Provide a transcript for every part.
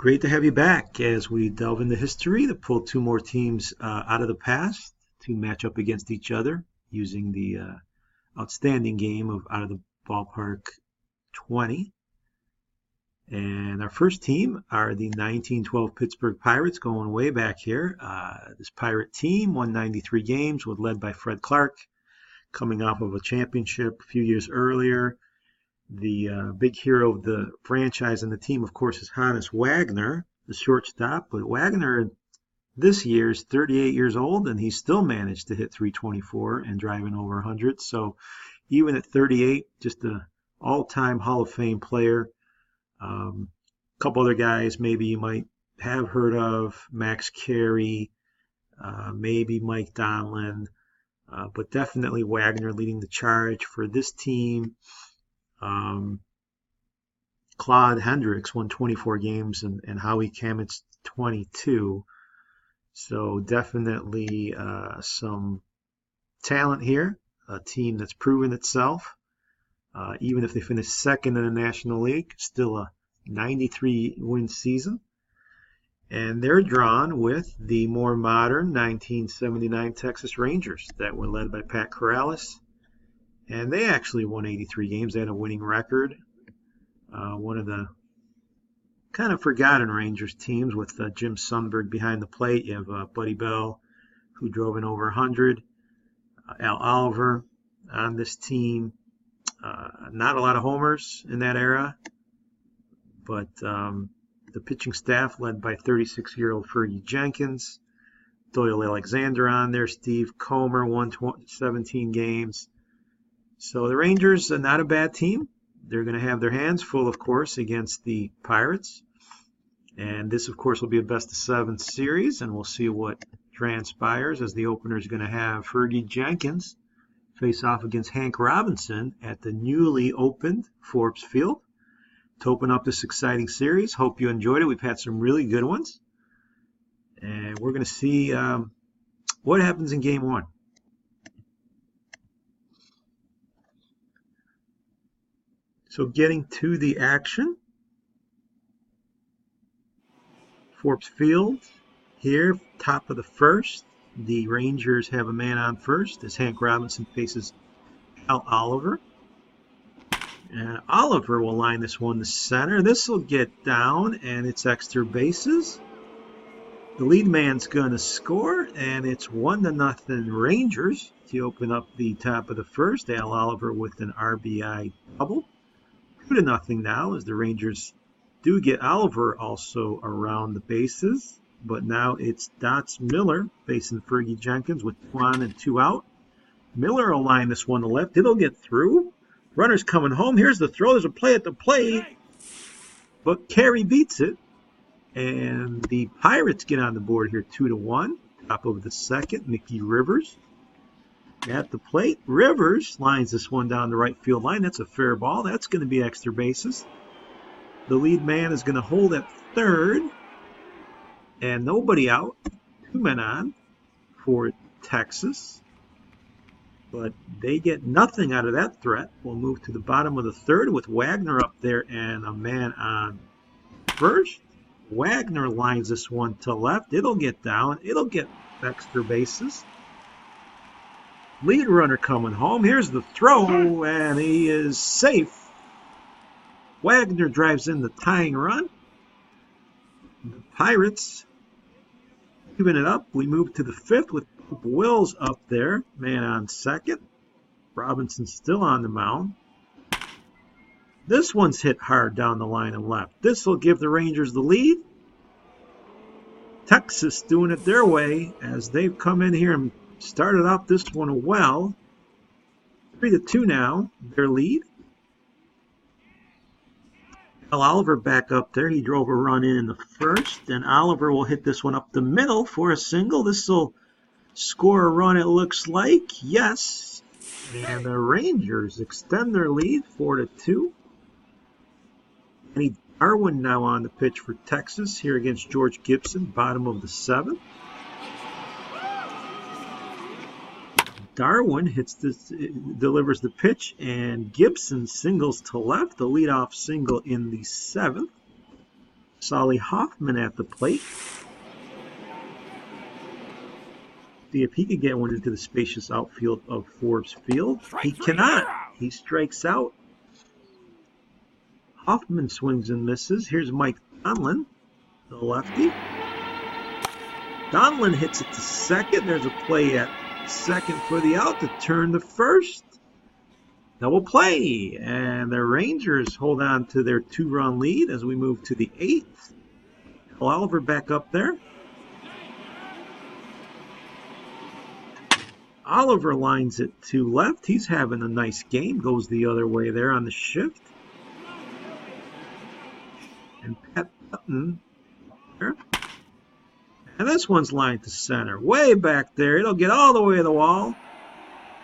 Great to have you back as we delve into history to pull two more teams out of the past to match up against each other using the outstanding game of Out of the Ballpark 20. And our first team are the 1912 Pittsburgh Pirates, going way back here. This Pirate team won 93 games, was led by Fred Clark, coming off of a championship a few years earlier. The big hero of the franchise and the team, of course, is Hannes Wagner, the shortstop. But Wagner this year is 38 years old, and he still managed to hit 324 and driving over 100. So even at 38, just an all-time Hall of Fame player. A couple other guys maybe you might have heard of, Max Carey, maybe Mike Donlin, but definitely Wagner leading the charge for this team. Claude Hendricks won 24 games and Howie Kamitz 22. So definitely some talent here, a team that's proven itself. Even if they finish second in the National League, still a 93-win season. And they're drawn with the more modern 1979 Texas Rangers that were led by Pat Corrales. And they actually won 83 games. They had a winning record. One of the kind of forgotten Rangers teams with Jim Sundberg behind the plate. You have Buddy Bell, who drove in over 100. Al Oliver on this team. Not a lot of homers in that era, but the pitching staff led by 36-year-old Fergie Jenkins. Doyle Alexander on there. Steve Comer won 17 games. So the Rangers are not a bad team. They're going to have their hands full, of course, against the Pirates. And this, of course, will be a best-of-7 series, and we'll see what transpires as the opener is going to have Fergie Jenkins face off against Hank Robinson at the newly opened Forbes Field to open up this exciting series. Hope you enjoyed it. We've had some really good ones. And we're going to see what happens in Game 1. So getting to the action, Forbes Field here, top of the first. The Rangers have a man on first as Hank Robinson faces Al Oliver. And Oliver will line this one to center. This will get down, and it's extra bases. The lead man's going to score, and it's 1-0 Rangers to open up the top of the first. Al Oliver with an RBI double. 2-0 now as the Rangers do get Oliver also around the bases. But now it's Dots Miller facing Fergie Jenkins with 2 on and 2 out. Miller will line this one to left. It'll get through. Runner's coming home. Here's the throw. There's a play at the plate. But Carey beats it. And the Pirates get on the board here 2-1. Top of the second, Mickey Rivers at the plate. Rivers lines this one down the right field line. That's a fair ball. That's going to be extra bases. The lead man is going to hold at third. And nobody out. 2 men on for Texas. But they get nothing out of that threat. We'll move to the bottom of the third with Wagner up there and a man on first. Wagner lines this one to left. It'll get down. It'll get extra bases. Lead runner coming home. Here's the throw, and he is safe. Wagner drives in the tying run. The Pirates giving it up. We move to the fifth with Wills up there. Man on second. Robinson still on the mound. This one's hit hard down the line and left. This will give the Rangers the lead. Texas doing it their way as they've come in here and started off this one well. 3-2 now, their lead. Al Oliver back up there. He drove a run in the first, and Oliver will hit this one up the middle for a single. This will score a run, it looks like. Yes. And the Rangers extend their lead 4-2. Any Darwin now on the pitch for Texas here against George Gibson, bottom of the seventh. Darwin delivers the pitch, and Gibson singles to left, the leadoff single in the seventh. Solly Hoffman at the plate. See if he can get one into the spacious outfield of Forbes Field. He cannot. He strikes out. Hoffman swings and misses. Here's Mike Donlin, the lefty. Donlin hits it to second. There's a play at second for the out to turn to first. Double play. And the Rangers hold on to their 2-run lead as we move to the 8th. Oliver back up there. Oliver lines it to left. He's having a nice game. Goes the other way there on the shift. And Pat Button there. And this one's lined to center. Way back there. It'll get all the way to the wall.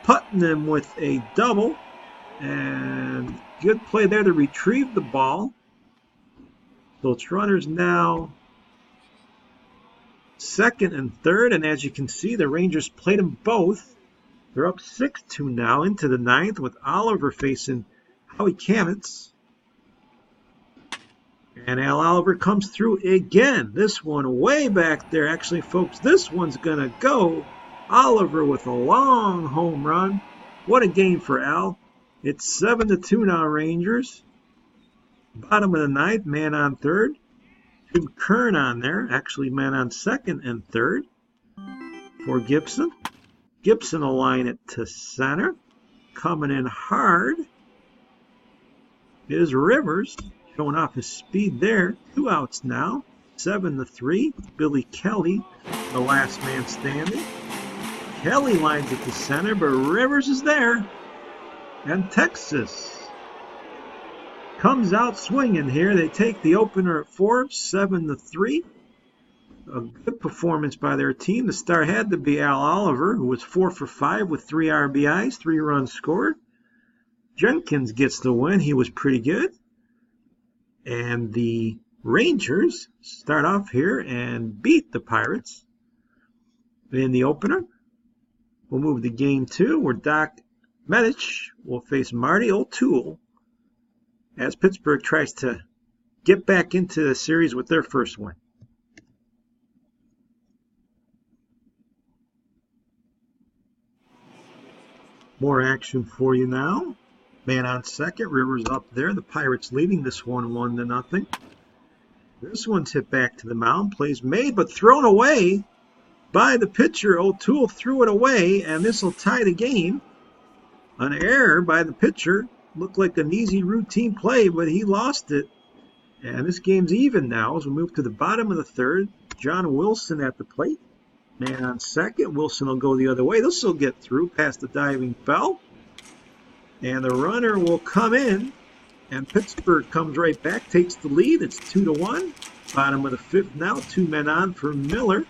Putnam with a double. And good play there to retrieve the ball. So it's runners now second and third. And as you can see, the Rangers played them both. They're up 6-2 now into the 9th with Oliver facing Howie Kamets. And Al Oliver comes through again. This one way back there. Actually, folks, this one's going to go. Oliver with a long home run. What a game for Al. It's 7-2 now, Rangers. Bottom of the 9th, man on third. Jim Kern on there. Actually, man on second and third for Gibson. Gibson will line it to center. Coming in hard is Rivers. Showing off his speed there. 2 outs now. 7-3. Billy Kelly, the last man standing. Kelly lines it to center, but Rivers is there. And Texas comes out swinging here. They take the opener at Forbes, 7-3. A good performance by their team. The star had to be Al Oliver, who was 4 for 5 with 3 RBIs, 3 runs scored. Jenkins gets the win. He was pretty good. And the Rangers start off here and beat the Pirates in the opener. We'll move to game 2, where Doc Medich will face Marty O'Toole as Pittsburgh tries to get back into the series with their first win. More action for you now. Man on second, Rivers up there. The Pirates leading this one 1-0. This one's hit back to the mound. Plays made, but thrown away by the pitcher. O'Toole threw it away, and this will tie the game. An error by the pitcher. Looked like an easy routine play, but he lost it. And this game's even now as we move to the bottom of the 3rd. John Wilson at the plate. Man on second. Wilson will go the other way. This will get through past the diving foul. And the runner will come in. And Pittsburgh comes right back, takes the lead. It's 2-1. Bottom of the 5th now. 2 men on for Miller.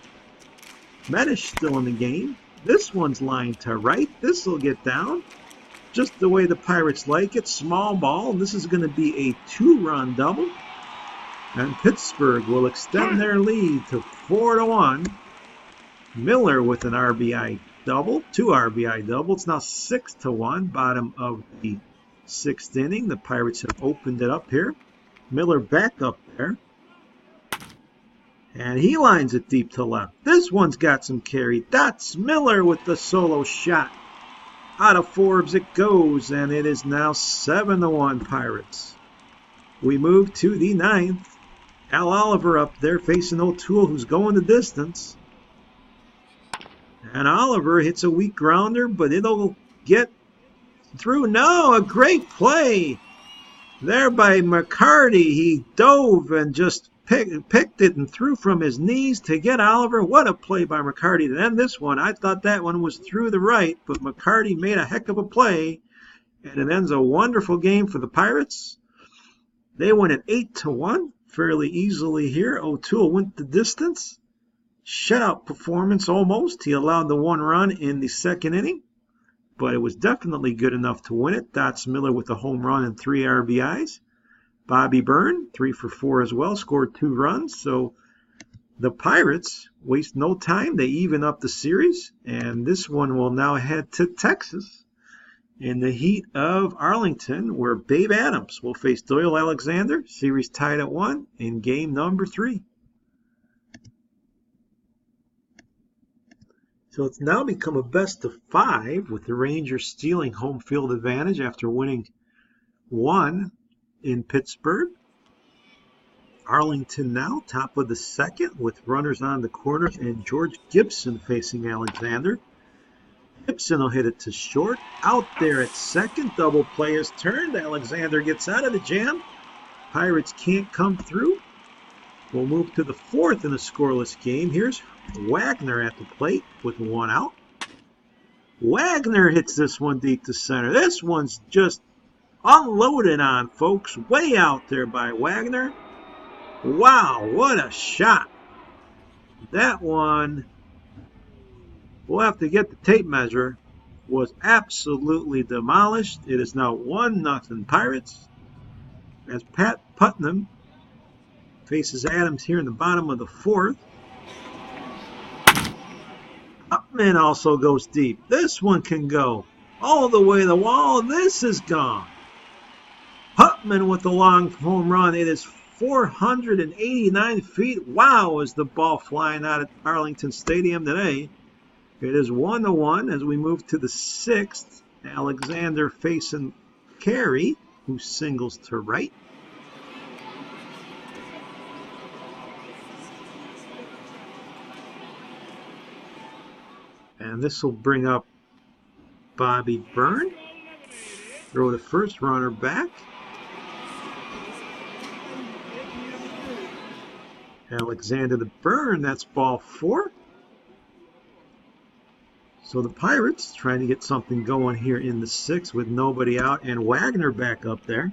Medish still in the game. This one's lined to right. This will get down. Just the way the Pirates like it. Small ball. This is going to be a 2-run double. And Pittsburgh will extend their lead to 4-1. Miller with an RBI double, 2 RBI double. It's now 6-1, bottom of the 6th inning. The Pirates have opened it up here. Miller back up there. And he lines it deep to left. This one's got some carry. That's Miller with the solo shot. Out of Forbes it goes, and it is now 7-1 Pirates. We move to the 9th. Al Oliver up there facing O'Toole, who's going the distance. And Oliver hits a weak grounder, but it'll get through. No, a great play there by McCarty. He dove and just picked it and threw from his knees to get Oliver. What a play by McCarty to end this one. I thought that one was through the right, but McCarty made a heck of a play, and it ends a wonderful game for the Pirates. They win at 8-1 fairly easily here. O'Toole went the distance. Shutout performance almost. He allowed the 1 run in the 2nd inning, but it was definitely good enough to win it. Dots Miller with a home run and 3 RBIs. Bobby Byrne, 3 for 4 as well, scored 2 runs. So the Pirates waste no time. They even up the series, and this one will now head to Texas in the heat of Arlington, where Babe Adams will face Doyle Alexander. Series tied at 1 in game number 3. So it's now become a best of 5, with the Rangers stealing home field advantage after winning 1 in Pittsburgh. Arlington now top of the 2nd with runners on the corners and George Gibson facing Alexander. Gibson will hit it to short. Out there at 2nd, double play is turned. Alexander gets out of the jam. Pirates can't come through. We'll move to the 4th in a scoreless game. Here's Wagner at the plate with 1 out. Wagner hits this one deep to center. This one's just unloaded on, folks. Way out there by Wagner. Wow, what a shot. That one, we'll have to get the tape measure, was absolutely demolished. It is now 1-0 Pirates as Pat Putnam faces Adams here in the bottom of the 4th. Upman also goes deep. This one can go all the way to the wall. This is gone. Putnam with the long home run. It is 489 feet. Wow, is the ball flying out at Arlington Stadium today. It is 1-1 as we move to the 6th. Alexander facing Carey, who singles to right. And this will bring up Bobby Byrne. Throw to first, runner back. Alexander to Byrne, that's ball 4. So the Pirates trying to get something going here in the 6th with nobody out and Wagner back up there.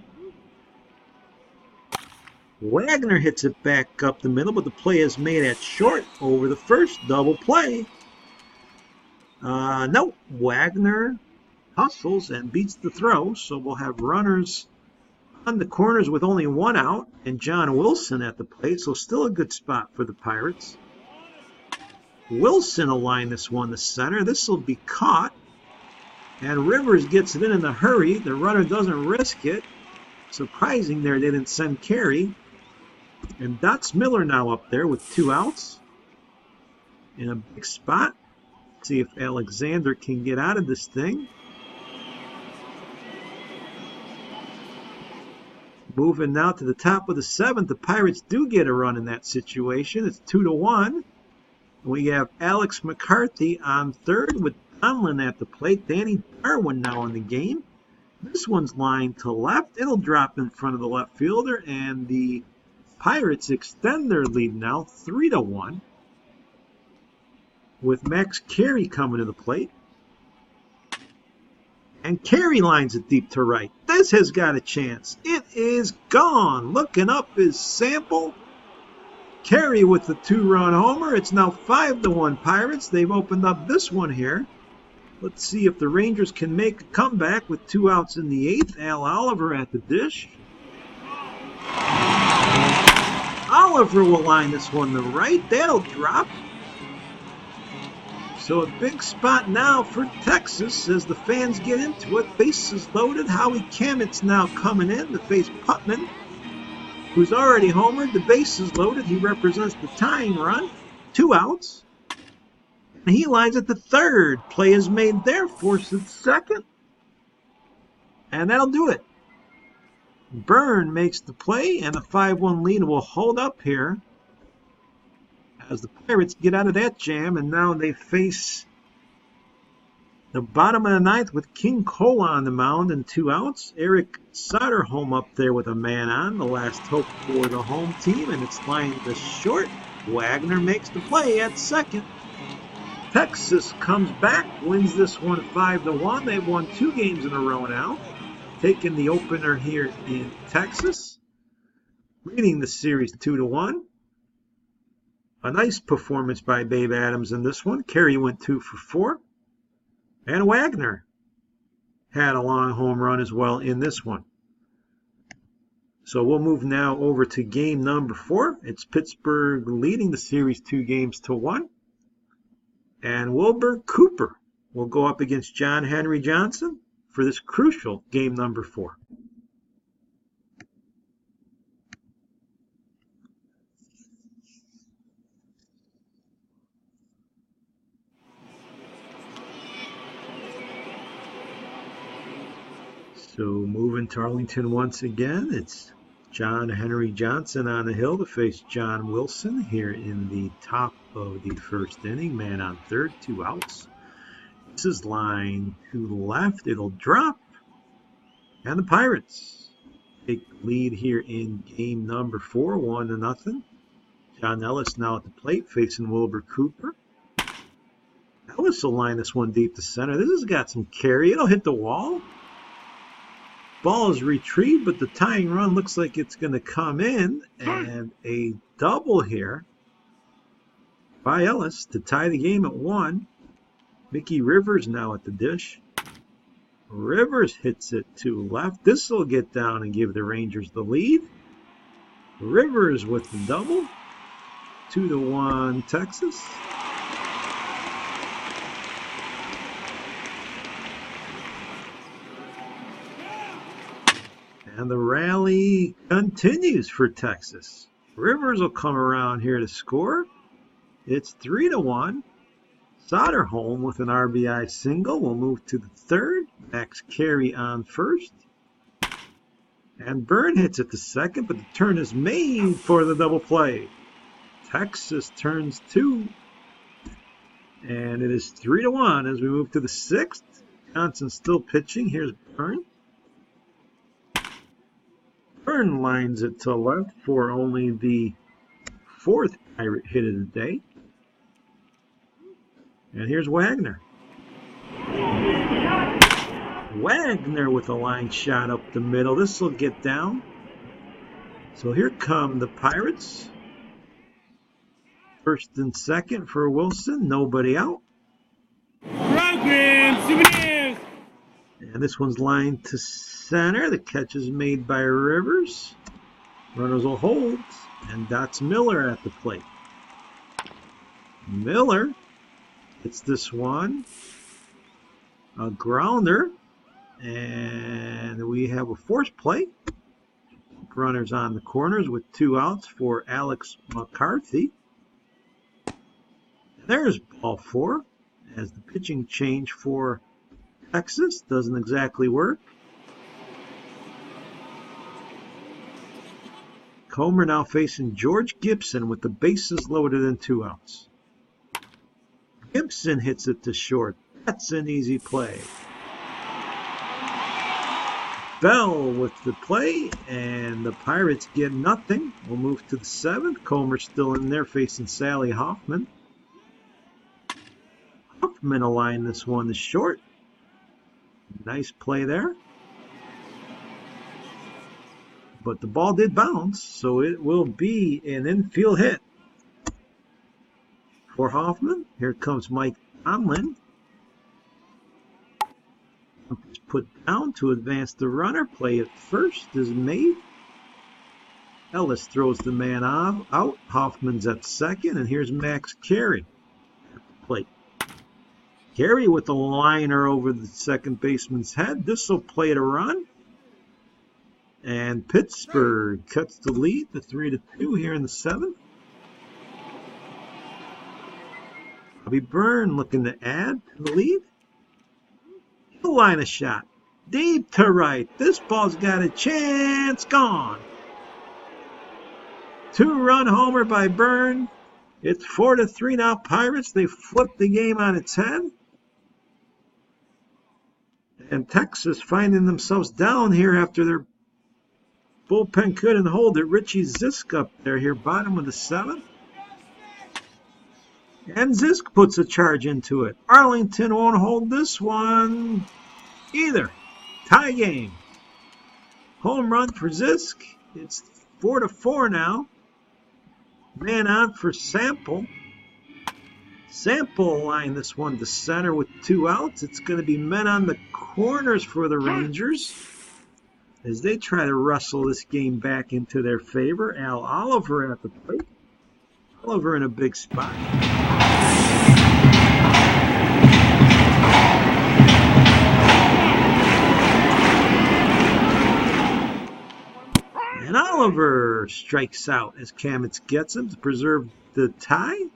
Wagner hits it back up the middle, but the play is made at short over the first. Double play. No, Wagner hustles and beats the throw, so we'll have runners on the corners with only 1 out, and John Wilson at the plate, so still a good spot for the Pirates. Wilson will line this one to center. This will be caught, and Rivers gets it in a hurry. The runner doesn't risk it. Surprising there, they didn't send Carey. And Dots Miller now up there with 2 outs in a big spot. See if Alexander can get out of this thing. Moving now to the top of the 7th, the Pirates do get a run in that situation. It's 2-1. We have Alex McCarthy on 3rd with Donlin at the plate. Danny Darwin now in the game. This one's lined to left. It'll drop in front of the left fielder, and the Pirates extend their lead now 3-1. With Max Carey coming to the plate. And Carey lines it deep to right. This has got a chance. It is gone. Looking up is Sample. Carey with the 2-run homer. It's now 5-1 Pirates. They've opened up this one here. Let's see if the Rangers can make a comeback with 2 outs in the 8th. Al Oliver at the dish. Oliver will line this one to right. That'll drop. So a big spot now for Texas as the fans get into it. Bases loaded. Howie Kamit's now coming in to face Putman, who's already homered. The bases loaded. He represents the tying run. 2 outs. And he lines at the 3rd. Play is made there. Force at 2nd. And that'll do it. Byrne makes the play, and a 5-1 lead will hold up here as the Pirates get out of that jam, and now they face the bottom of the 9th with King Cola on the mound and 2 outs. Eric Soderholm up there with a man on, the last hope for the home team, and it's lined to short. Wagner makes the play at 2nd. Texas comes back, wins this one 5-1. They've won 2 games in a row now, taking the opener here in Texas, leading the series 2-1. A nice performance by Babe Adams in this one. Carey went 2 for 4. And Wagner had a long home run as well in this one. So we'll move now over to game number 4. It's Pittsburgh leading the series 2-1. And Wilbur Cooper will go up against John Henry Johnson for this crucial game number 4. So moving to Arlington once again, it's John Henry Johnson on the hill to face John Wilson here in the top of the first inning. Man on third, 2 outs. This is line to the left. It'll drop. And the Pirates take the lead here in game number 4, 1-0. John Ellis now at the plate facing Wilbur Cooper. Ellis will line this one deep to center. This has got some carry. It'll hit the wall. Ball is retrieved, but the tying run looks like it's going to come in, and a double here by Ellis to tie the game at 1. Mickey Rivers now at the dish. Rivers hits it to left. This will get down and give the Rangers the lead. Rivers with the double. 2-1 Texas. And the rally continues for Texas. Rivers will come around here to score. It's 3-1. Soderholm with an RBI single will move to the third. Max Carey on first. And Byrne hits it to second, but the turn is made for the double play. Texas turns 2. And it is 3-1 as we move to the 6th. Johnson still pitching. Here's Byrne. Byrne lines it to left for only the 4th Pirate hit of the day. And here's Wagner. Wagner with a line shot up the middle. This will get down. So here come the Pirates. First and second for Wilson. Nobody out. And this one's lined to center. The catch is made by Rivers. Runners will hold. And that's Miller at the plate. Miller hits this one. A grounder. And we have a force play. Runners on the corners with 2 outs for Alex McCarthy. And there's ball 4 as the pitching change for Texas doesn't exactly work. Comer now facing George Gibson with the bases loaded and 2 outs. Gibson hits it to short. That's an easy play. Bell with the play, and the Pirates get nothing. We'll move to the 7th. Comer still in there facing Sally Hoffman. Hoffman will line this one to short. Nice play there. But the ball did bounce, so it will be an infield hit for Hoffman. Here comes Mike Tomlin. Put down to advance the runner. Play at first is made. Ellis throws the man out. Hoffman's at second, and here's Max Carey at the plate. Carey with the liner over the second baseman's head. This will play to run. And Pittsburgh cuts the lead to 3-2 here in the 7th. Bobby Byrne looking to add to the lead. He'll line a shot. Deep to right. This ball's got a chance. Gone. 2-run homer by Byrne. It's 4-3 now Pirates. They flipped the game on its head. And Texas finding themselves down here after their bullpen couldn't hold it. Richie Zisk up there here, bottom of the 7th. And Zisk puts a charge into it. Arlington won't hold this one either. Tie game. Home run for Zisk. It's 4-4 now. Man on for Sample. Sample line this one to center with 2 outs. It's going to be men on the corners for the Rangers as they try to wrestle this game back into their favor. Al Oliver at the plate. Oliver in a big spot. Oliver strikes out as Kamitz gets him to preserve the tie.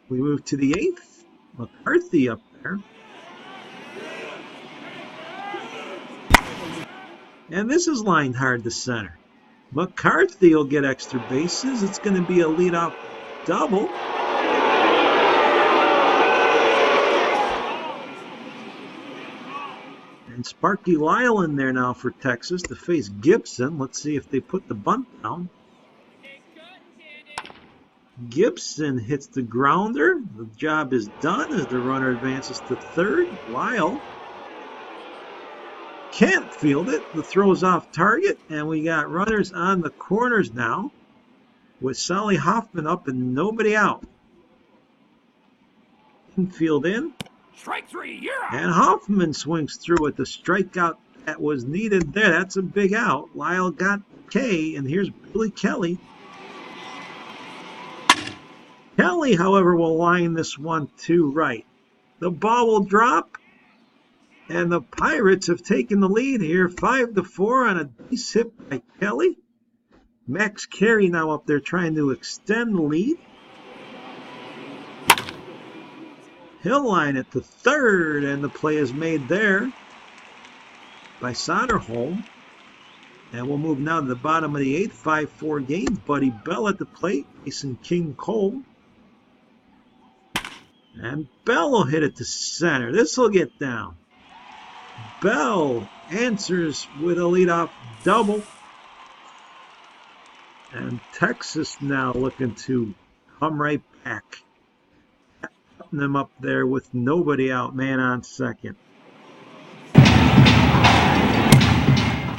We move to the 8th. McCarthy up there. And this is lined hard to center. McCarthy will get extra bases. It's going to be a leadoff double. And Sparky Lyle in there now for Texas to face Gibson. Let's see if they put the bunt down. Gibson hits the grounder. The job is done as the runner advances to third. Lyle can't field it. The throw's off target, and we got runners on the corners now with Solly Hoffman up and nobody out. Infield in. Strike 3, you're out. And Hoffman swings through with the strikeout that was needed there. That's a big out. Lyle got K, and here's Billy Kelly. Kelly, however, will line this one to right. The ball will drop, and the Pirates have taken the lead here, 5-4 on a base hit by Kelly. Max Carey now up there trying to extend the lead. He'll line it to third, and the play is made there by Soderholm. And we'll move now to the bottom of the 8th, 5-4 game. Buddy Bell at the plate, facing King Cole. And Bell will hit it to center. This will get down. Bell answers with a leadoff double. And Texas now looking to come right back. Putting them up there with nobody out, man on second.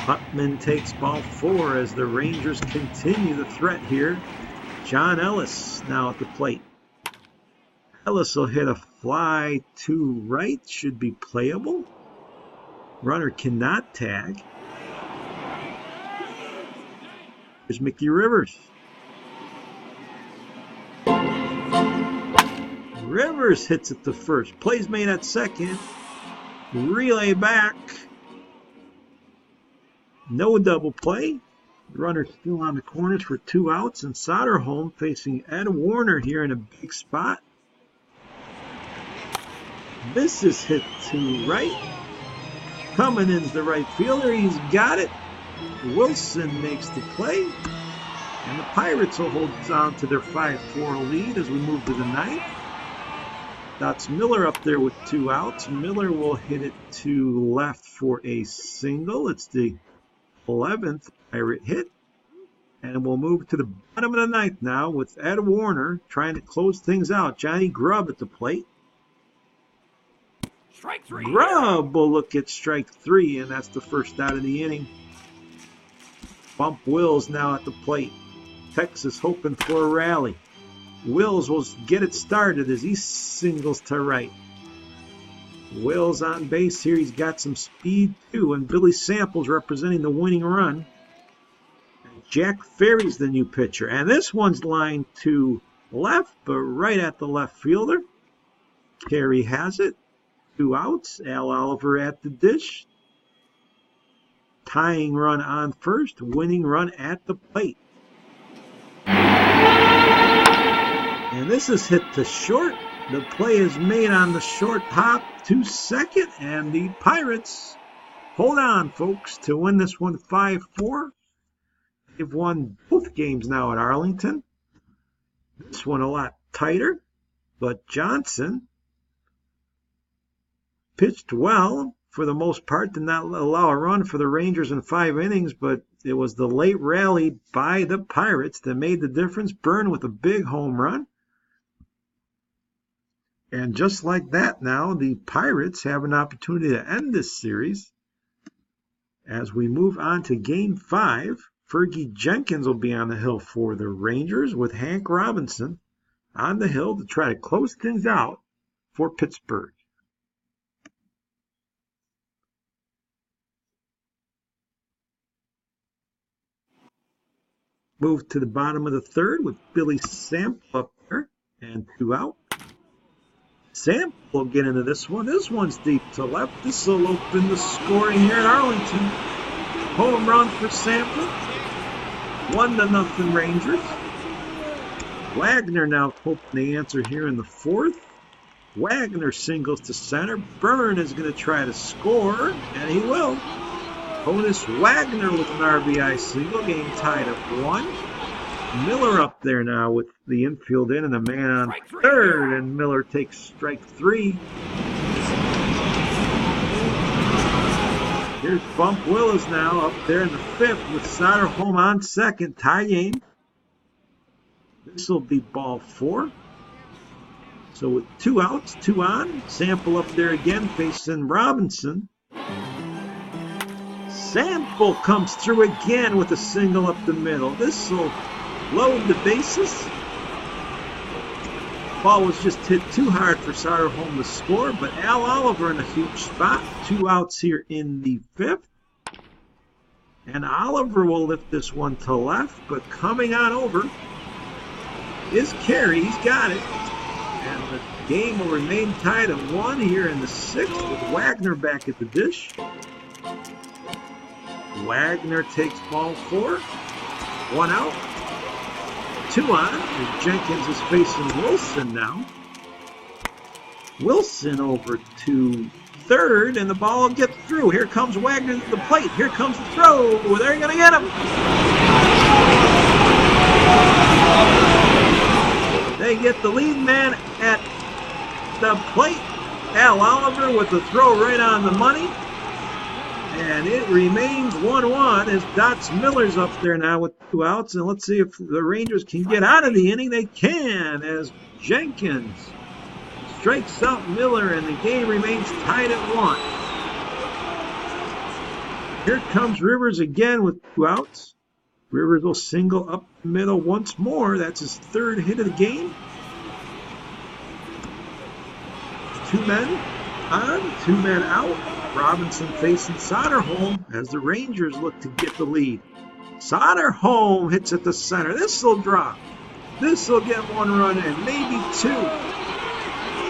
Putman takes ball 4 as the Rangers continue the threat here. John Ellis now at the plate. Ellis will hit a fly to right, should be playable. Runner cannot tag. Here's Mickey Rivers. Rivers hits it to first. Plays made at second. Relay back. No double play. Runner still on the corners for 2 outs. And Soderholm facing Ed Warner here in a big spot. This is hit to right. Coming in's the right fielder. He's got it. Wilson makes the play. And the Pirates will hold on to their 5-4 lead as we move to the 9th. That's Miller up there with 2 outs. Miller will hit it to left for a single. It's the 11th Pirate hit. And we'll move to the bottom of the 9th now with Ed Warner trying to close things out. Johnny Grubb at the plate. Strike 3. Grubb will look at strike 3, and that's the first out of the inning. Bump Wills now at the plate. Texas hoping for a rally. Wills will get it started as he singles to right. Wills on base here. He's got some speed too, and Billy Samples representing the winning run. Jack Ferry's the new pitcher, and this one's lined to left, but right at the left fielder. Carey has it. 2 outs. Al Oliver at the dish. Tying run on first. Winning run at the plate. And this is hit to short. The play is made on the short hop to second. And the Pirates hold on, folks, to win this one 5-4. They've won both games now at Arlington. This one a lot tighter. But Johnson pitched well for the most part, did not allow a run for the Rangers in 5 innings, but it was the late rally by the Pirates that made the difference. Byrne with a big home run. And just like that now, the Pirates have an opportunity to end this series. As we move on to Game 5, Fergie Jenkins will be on the hill for the Rangers with Hank Robinson on the hill to try to close things out for Pittsburgh. Move to the bottom of the 3rd with Billy Sample up there and 2 out. Sample will get into this one. This one's deep to left. This will open the scoring here at Arlington. Home run for Sample. 1-0 Rangers. Wagner now hoping the answer here in the 4th. Wagner singles to center. Byrne is going to try to score, and he will. Honus Wagner with an RBI single. Game tied at 1. Miller up there now with the infield in and a man on third, and Miller takes strike 3. Here's Bump Willis now up there in the 5th with Soderholm on second. Tie game. This will be ball 4. So with 2 outs, 2 on. Sample up there again facing Robinson. Sample comes through again with a single up the middle. This will load the bases. Ball was just hit too hard for Soderholm to score, but Al Oliver in a huge spot. 2 outs here in the 5th. And Oliver will lift this one to left, but coming on over is Carey. He's got it. And the game will remain tied at 1 here in the 6th with Wagner back at the dish. Wagner takes ball 4. 1 out. 2 on. As Jenkins is facing Wilson now. Wilson over to third, and the ball gets through. Here comes Wagner to the plate. Here comes the throw. They're going to get him. They get the lead man at the plate. Al Oliver with the throw right on the money. And it remains 1-1 as Dots Miller's up there now with 2 outs. And let's see if the Rangers can get out of the inning. They can, as Jenkins strikes out Miller, and the game remains tied at 1. Here comes Rivers again with 2 outs. Rivers will single up the middle once more. That's his 3rd hit of the game. 2 men on, 2 men out. Robinson facing Soderholm as the Rangers look to get the lead. Soderholm hits at the center. This will drop. This will get 1 run in, maybe 2.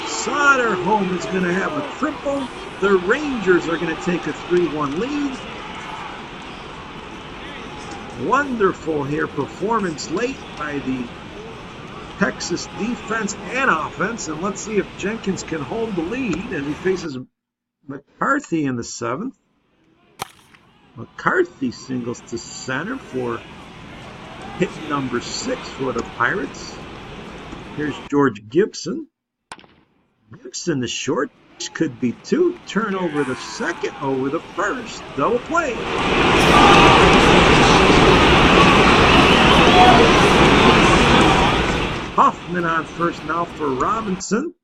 Soderholm is going to have a triple. The Rangers are going to take a 3-1 lead. Wonderful here performance late by the Texas defense and offense. And let's see if Jenkins can hold the lead as he faces McCarthy in the 7th. McCarthy singles to center for hit number 6 for the Pirates. Here's George Gibson. Gibson the short. Could be 2. Turn over the 2nd, over the 1st. Double play. Hoffman on first now for Robinson.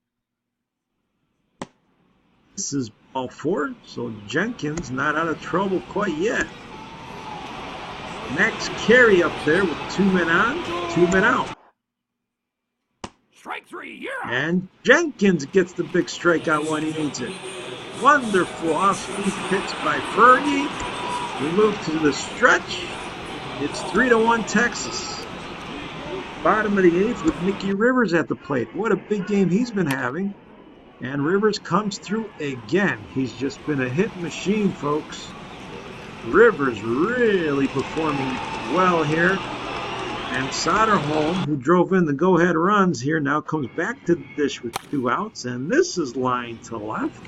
This is ball 4, so Jenkins not out of trouble quite yet. Max Carey up there with 2 men on, 2 men out. Strike 3, you're out. And Jenkins gets the big strikeout when he needs it. Wonderful off-speed pitch by Fergie. We move to the stretch. It's 3-1 Texas. Bottom of the 8th with Mickey Rivers at the plate. What a big game he's been having. And Rivers comes through again. He's just been a hit machine, folks. Rivers really performing well here. And Soderholm, who drove in the go-ahead runs here, now comes back to the dish with 2 outs. And this is line to left.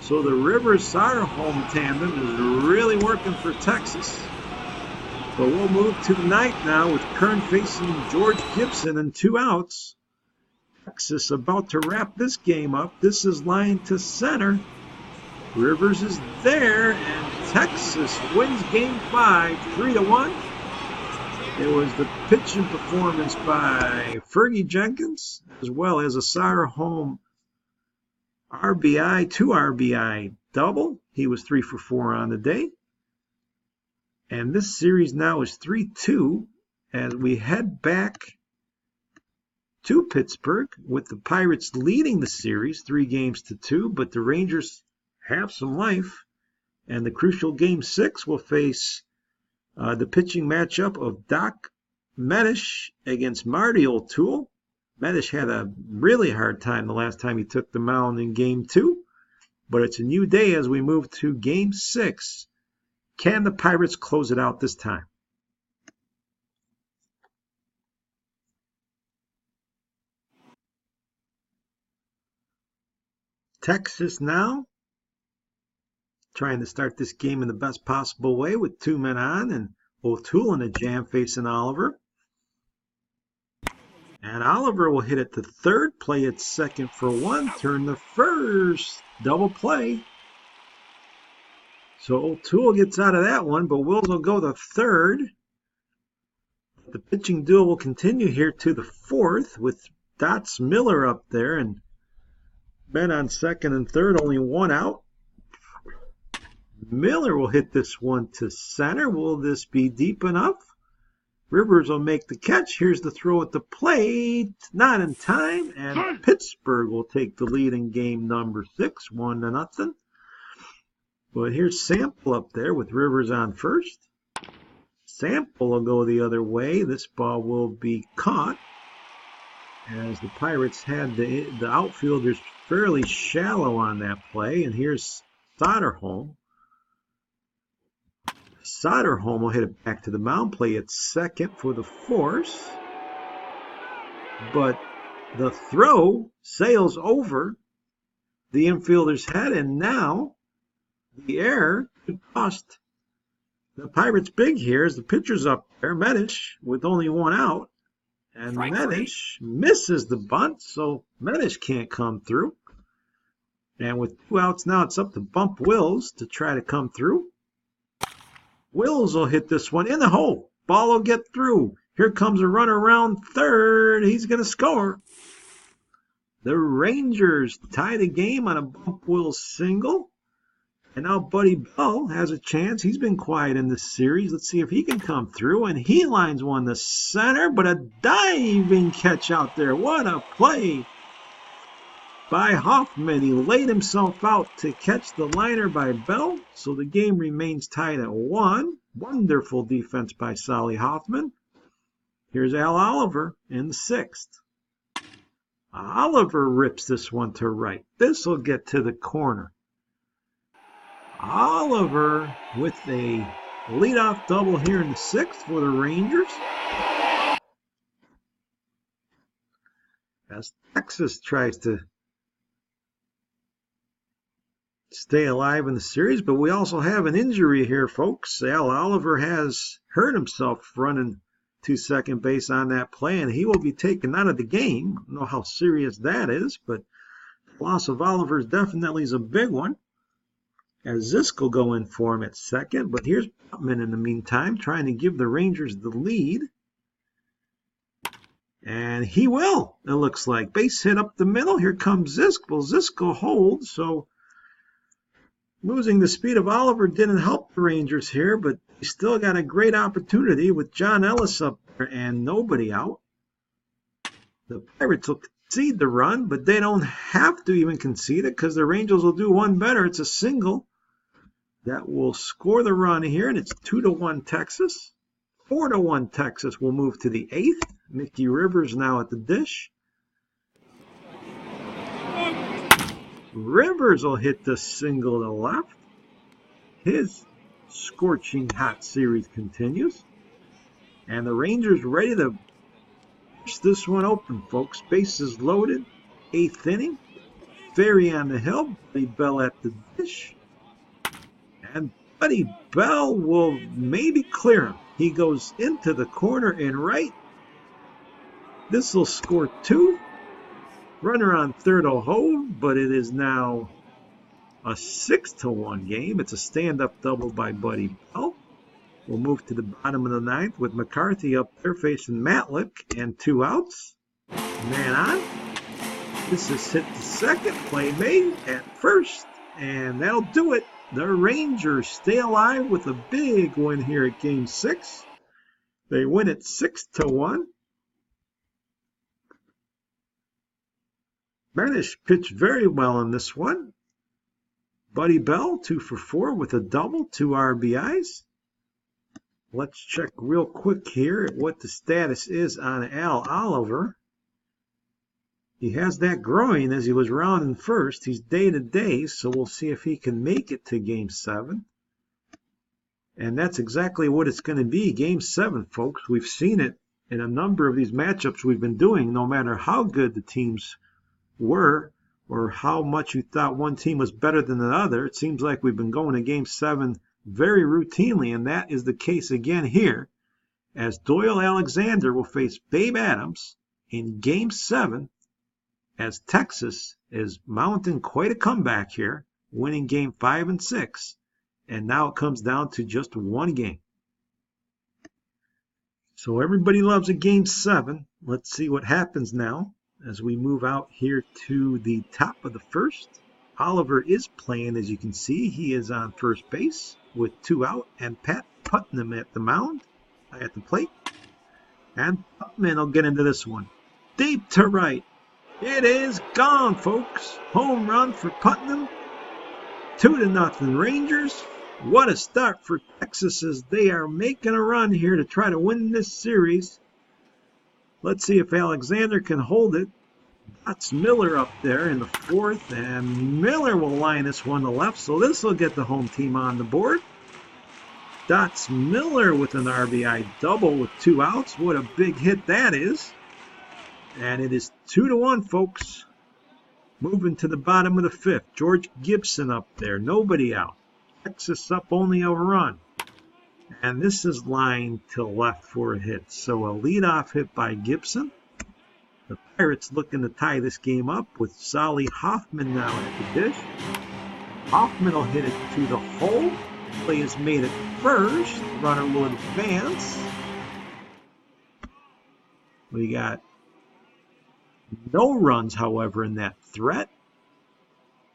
So the Rivers-Soderholm tandem is really working for Texas. But we'll move to the 9th now with Kern facing George Gibson and 2 outs. Texas about to wrap this game up. This is line to center. Rivers is there, and Texas wins Game 5, 3-1. It was the pitching performance by Fergie Jenkins, as well as a Soderholm RBI, 2 RBI double. He was 3 for 4 on the day. And this series now is 3-2 as we head back to Pittsburgh with the Pirates leading the series 3-2, but the Rangers have some life. And the crucial Game 6 will face the pitching matchup of Doc Medish against Marty O'Toole. Medish had a really hard time the last time he took the mound in Game 2. But it's a new day as we move to Game 6. Can the Pirates close it out this time? Texas now trying to start this game in the best possible way with 2 men on, and O'Toole in the jam facing Oliver. And Oliver will hit it to third, play it second for 1, turn the first, double play. So O'Toole gets out of that one, but Wills will go to third. The pitching duel will continue here to the 4th with Dots Miller up there and men on second and third, only 1 out. Miller will hit this one to center. Will this be deep enough? Rivers will make the catch. Here's the throw at the plate. Not in time. And Pittsburgh will take the lead in game number 6, 1-0. But here's Sample up there with Rivers on first. Sample will go the other way. This ball will be caught as the Pirates had the outfielders fairly shallow on that play. And here's Soderholm. Soderholm will hit it back to the mound, play it second for the force. But the throw sails over the infielder's head, and now the error could cost the Pirates big here as the pitcher's up there, Medish, with only 1 out. And Medish misses the bunt, so Medish can't come through. And with 2 outs now, it's up to Bump Wills to try to come through. Wills will hit this one in the hole. Ball will get through. Here comes a run around third. He's going to score. The Rangers tie the game on a Bump Wills single. And now Buddy Bell has a chance. He's been quiet in this series. Let's see if he can come through. And he lines one to center, but a diving catch out there. What a play by Hoffman. He laid himself out to catch the liner by Bell. So the game remains tied at 1. Wonderful defense by Solly Hoffman. Here's Al Oliver in the 6th. Oliver rips this one to right. This will get to the corner. Oliver with a leadoff double here in the 6th for the Rangers. As Texas tries to stay alive in the series, but we also have an injury here, folks. Al Oliver has hurt himself running to second base on that play, and he will be taken out of the game. I don't know how serious that is, but the loss of Oliver definitely is a big one. As Zisk will go in for him at second, but here's Putman in the meantime, trying to give the Rangers the lead. And he will, it looks like. Base hit up the middle. Here comes Zisk. Well, Zisk will hold, so losing the speed of Oliver didn't help the Rangers here, but he still got a great opportunity with John Ellis up there and nobody out. The Pirates will concede the run, but they don't have to even concede it because the Rangers will do one better. It's a single that will score the run here, and it's 2-1 Texas. 4-1 Texas will move to the 8th. Mickey Rivers now at the dish. Rivers will hit the single to left. His scorching hot series continues. And the Rangers ready to push this one open, folks. Bases loaded. 8th inning. Ferry on the hill. Buddy Bell at the dish. And Buddy Bell will maybe clear him. He goes into the corner and right. This will score 2. Runner on third will hold, but it is now a 6-1 game. It's a stand-up double by Buddy Bell. We'll move to the bottom of the 9th with McCarthy up there facing Matlick and 2 outs. Man on. This is hit to second. Play made at first, and that'll do it. The Rangers stay alive with a big win here at Game 6. They win it 6-1. Medish pitched very well in this one. Buddy Bell, 2 for 4 with a double, 2 RBIs. Let's check real quick here at what the status is on Al Oliver. He has that growing as he was rounding first. He's day-to-day, so we'll see if he can make it to Game 7. And that's exactly what it's going to be, Game 7, folks. We've seen it in a number of these matchups we've been doing. No matter how good the teams were or how much you thought one team was better than the other. It seems like we've been going to Game 7 very routinely, and that is the case again here, as Doyle Alexander will face Babe Adams in Game 7, as Texas is mounting quite a comeback here, winning Game 5 and 6, and now it comes down to just one game. So everybody loves a Game 7. Let's see what happens now as we move out here to the top of the first. Oliver is playing, as you can see. He is on first base with 2 out, and Pat Putnam at the mound, at the plate. And Putman will get into this one. Deep to right. It is gone, folks. Home run for Putnam. 2-0 Rangers. What a start for Texas as they are making a run here to try to win this series. Let's see if Alexander can hold it. That's Miller up there in the fourth, and Miller will line this one to left, so this will get the home team on the board. Dots Miller with an RBI double with 2 outs. What a big hit that is. And it is 2-1, folks. Moving to the bottom of the fifth. George Gibson up there. Nobody out. Texas up only a run. And this is lined to left for a hit. So a leadoff hit by Gibson. The Pirates looking to tie this game up with Solly Hoffman now at the dish. Hoffman will hit it to the hole. Play is made at first. Runner will advance. We got no runs, however, in that threat.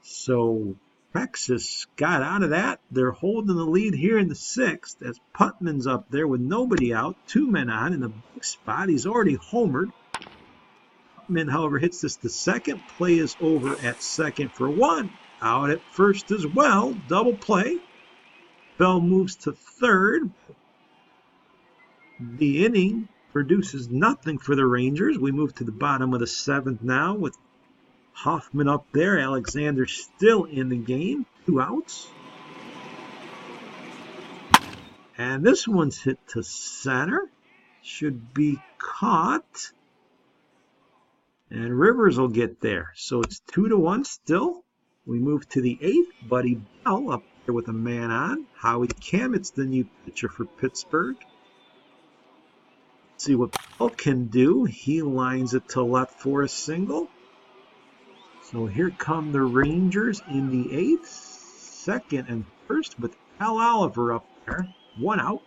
So Texas got out of that. They're holding the lead here in the sixth as Putman's up there with nobody out. 2 men on in the big spot. He's already homered. Putman, however, hits this to second. Play is over at second for 1. Out at first as well. Double play. Bell moves to third. The inning produces nothing for the Rangers. We move to the bottom of the seventh now with Hoffman up there. Alexander still in the game. 2 outs. And this one's hit to center. Should be caught. And Rivers will get there. So it's 2-1 still. We move to the eighth. Buddy Bell up there with a man on. Howie Kamit's the new pitcher for Pittsburgh. See what Bell can do. He lines it to left for a single. So here come the Rangers in the eighth, second and first with Al Oliver up there. 1 out.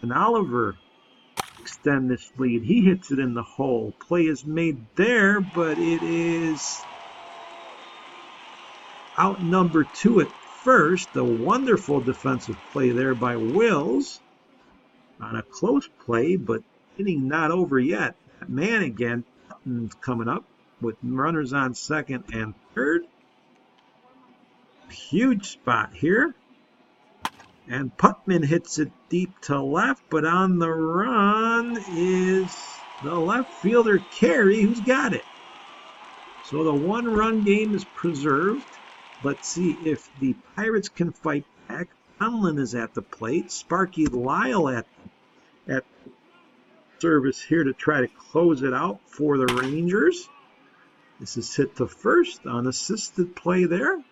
And Oliver extend this lead. He hits it in the hole. Play is made there, but it is out number 2 at first. A wonderful defensive play there by Wills on a close play, but inning not over yet. That man again, Putnam's coming up with runners on second and third. Huge spot here. And Putman hits it deep to left, but on the run is the left fielder Carey, who's got it. So the 1-run game is preserved. Let's see if the Pirates can fight back. Conlon is at the plate. Sparky Lyle at service here to try to close it out for the Rangers. This is hit to first. Unassisted play there.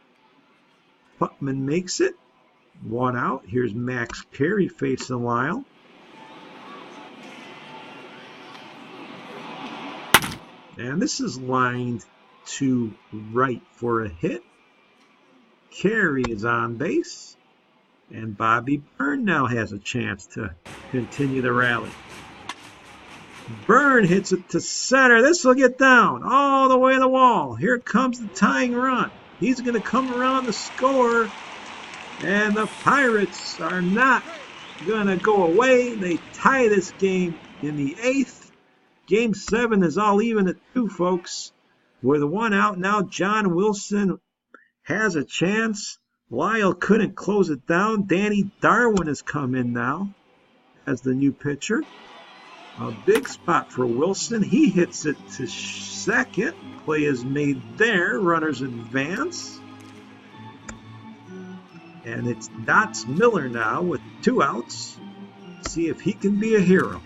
Putman makes it. 1 out. Here's Max Carey facing Lyle. And this is lined to right for a hit. Carey is on base. And Bobby Byrne now has a chance to continue the rally. Byrne hits it to center. This will get down all the way to the wall. Here comes the tying run. He's going to come around the score. And the Pirates are not going to go away. They tie this game in the 8th. Game 7 is all even at 2, folks. With 1 out now, John Wilson has a chance. Lyle couldn't close it down. Danny Darwin has come in now as the new pitcher. A big spot for Wilson. He hits it to second. Play is made there. Runners advance. And it's Dots Miller now with 2 outs. See if he can be a hero.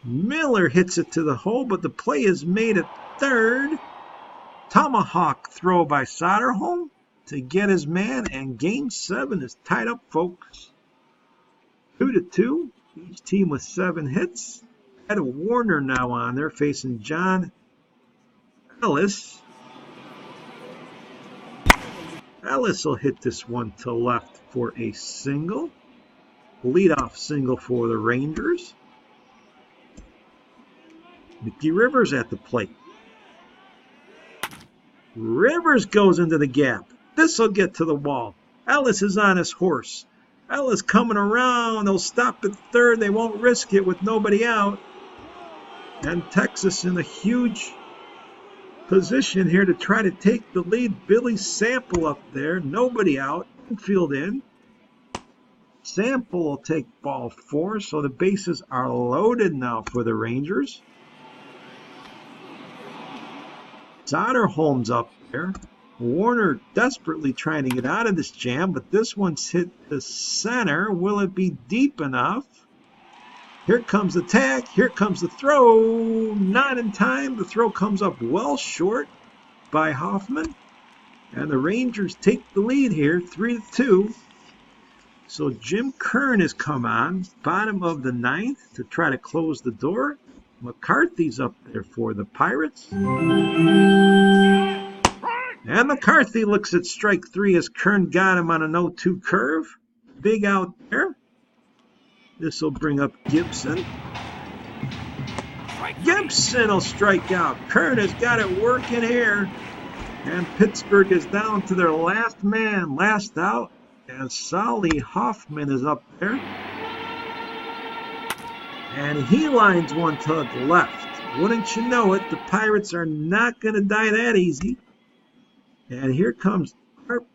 Miller hits it to the hole, but the play is made at third. Tomahawk throw by Soderholm to get his man, and Game 7 is tied up, folks. 2-2. Each team with 7 hits. Ed Warner now on there facing John Ellis. Ellis will hit this one to left for a single. Leadoff single for the Rangers. Mickey Rivers at the plate. Rivers goes into the gap. This will get to the wall. Ellis is on his horse. Ellis coming around. They'll stop at third. They won't risk it with nobody out. And Texas in a huge position here to try to take the lead. Billy Sample up there. Nobody out. Infield in. Sample will take ball 4. So the bases are loaded now for the Rangers. Soderholm's up there. Warner desperately trying to get out of this jam, but this one's hit the center. Will it be deep enough? Here comes the tag. Here comes the throw. Not in time. The throw comes up well short by Hoffman. And the Rangers take the lead here, 3-2. So Jim Kern has come on, bottom of the 9th, to try to close the door. McCarthy's up there for the Pirates. And McCarthy looks at strike 3 as Kern got him on an 0-2 curve. Big out there. This will bring up Gibson. Gibson will strike out. Kern has got it working here. And Pittsburgh is down to their last man, last out. And Solly Hoffman is up there. And he lines one to the left. Wouldn't you know it, the Pirates are not going to die that easy. And here comes Art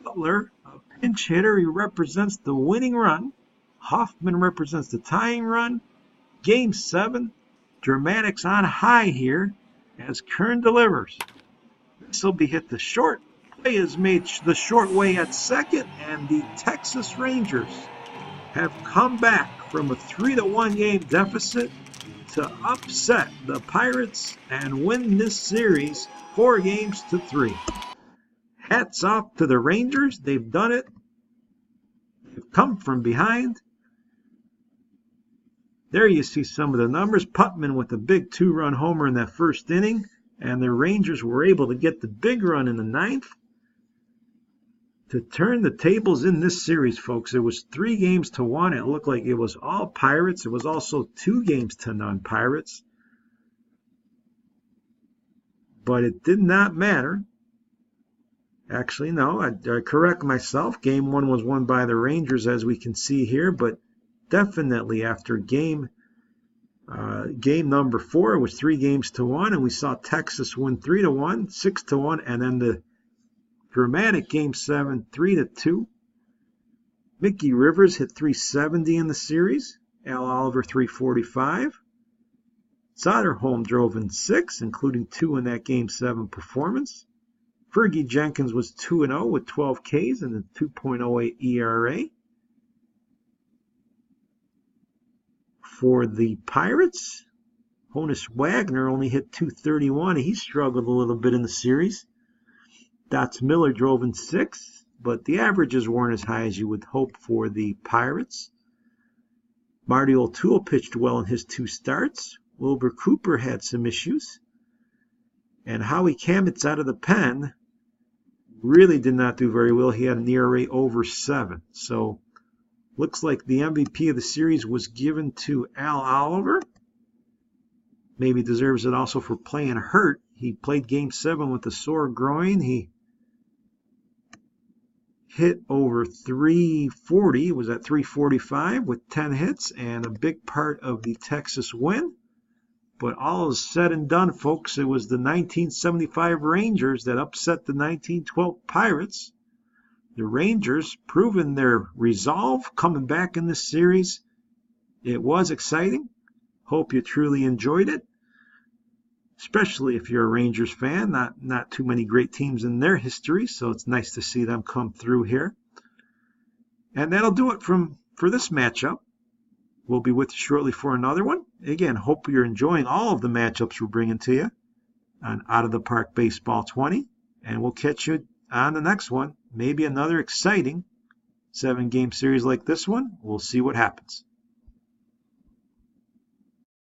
Butler, a pinch hitter. He represents the winning run. Hoffman represents the tying run. Game 7. Dramatics on high here as Kern delivers. This will be hit the short. Play is made the short way at second, and the Texas Rangers have come back from a 3-1 game deficit to upset the Pirates and win this series 4-3. Hats off to the Rangers. They've done it. They've come from behind. There you see some of the numbers. Putman with a big 2-run homer in that first inning. And the Rangers were able to get the big run in the 9th to turn the tables in this series, folks. It was 3-1. It looked like it was all Pirates. It was also 2-0 Pirates. But it did not matter. Actually, no, I correct myself. Game 1 was won by the Rangers, as we can see here. But definitely after game number 4, it was 3-1, and we saw Texas win 3-1, 6-1, and then the dramatic Game 7, 3-2. Mickey Rivers hit .370 in the series. Al Oliver 345. Soderholm drove in 6, including 2 in that Game 7 performance. Fergie Jenkins was 2-0 with 12 Ks and a 2.08 ERA. For the Pirates, Honus Wagner only hit .231. He struggled a little bit in the series. Dots Miller drove in 6, but the averages weren't as high as you would hope for the Pirates. Marty O'Toole pitched well in his 2 starts. Wilbur Cooper had some issues. And Howie Kamitz out of the pen really did not do very well. He had an ERA over 7. So looks like the MVP of the series was given to Al Oliver. Maybe deserves it also for playing hurt. He played Game 7 with a sore groin. He hit over 340. Was at 345 with 10 hits and a big part of the Texas win. But all is said and done, folks. It was the 1975 Rangers that upset the 1912 Pirates. The Rangers proving their resolve, coming back in this series. It was exciting. Hope you truly enjoyed it. Especially if you're a Rangers fan. Not too many great teams in their history, so it's nice to see them come through here. And that'll do it for this matchup. We'll be with you shortly for another one. Again, hope you're enjoying all of the matchups we're bringing to you on Out of the Park Baseball 20. And we'll catch you on the next one. Maybe another exciting 7-game series like this one. We'll see what happens.